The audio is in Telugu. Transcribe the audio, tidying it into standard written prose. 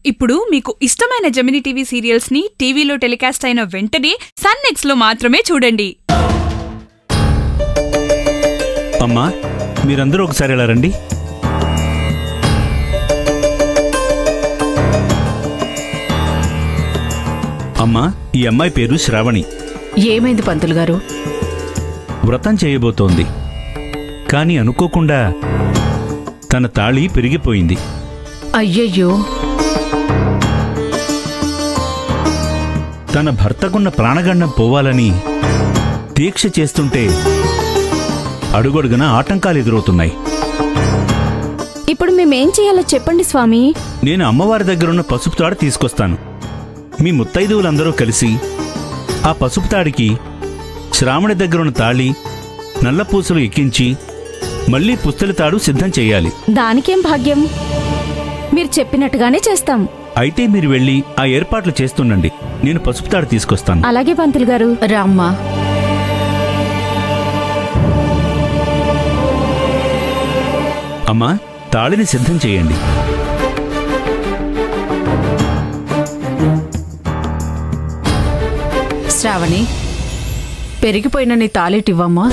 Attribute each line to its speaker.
Speaker 1: ఇప్పుడు మీకు ఇష్టమైన జెమినీ టీవీ సీరియల్స్ ని టీవీలో టెలికాస్ట్ అయిన వెంటనే సన్ నెక్స్ట్ లో మాత్రమే చూడండి.
Speaker 2: అమ్మా, మీరందరూ ఒకసారి ఇలా రండి. అమ్మా, ఈ అమ్మాయి పేరు శ్రావణి.
Speaker 3: ఏమైంది పంతులు గారు?
Speaker 2: వ్రతం చేయబోతోంది, కాని అనుకోకుండా తన తాళి పెరిగిపోయింది.
Speaker 3: అయ్యయ్యో!
Speaker 2: తన భర్తకున్న ప్రాణగండం పోవాలని దీక్ష చేస్తుంటే అడుగడుగున ఆటంకాలు ఎదురవుతున్నాయి.
Speaker 4: ఇప్పుడు మేమేం చేయాలో చెప్పండి స్వామి.
Speaker 2: నేను అమ్మవారి దగ్గరున్న పసుపు తాడు తీసుకొస్తాను. మీ ముత్తైదువులందరూ కలిసి ఆ పసుపు తాడికి శ్రావణి దగ్గరున్న తాళి, నల్ల పూసలు ఎక్కించి మళ్లీ పుస్తల తాడు సిద్ధం చెయ్యాలి.
Speaker 4: దానికేం భాగ్యం, మీరు చెప్పినట్టుగానే చేస్తాం.
Speaker 2: అయితే మీరు వెళ్ళి ఆ ఏర్పాట్లు చేస్తుండండి, నేను పసుపు తాడు తీసుకొస్తాను.
Speaker 4: అలాగే పంతులు గారు.
Speaker 3: రామ్మా.
Speaker 2: అమ్మా, తాళిని సిద్ధం చేయండి.
Speaker 3: శ్రావణి, పెరిగిపోయిన నీ తాళిటివ్వమ్మా.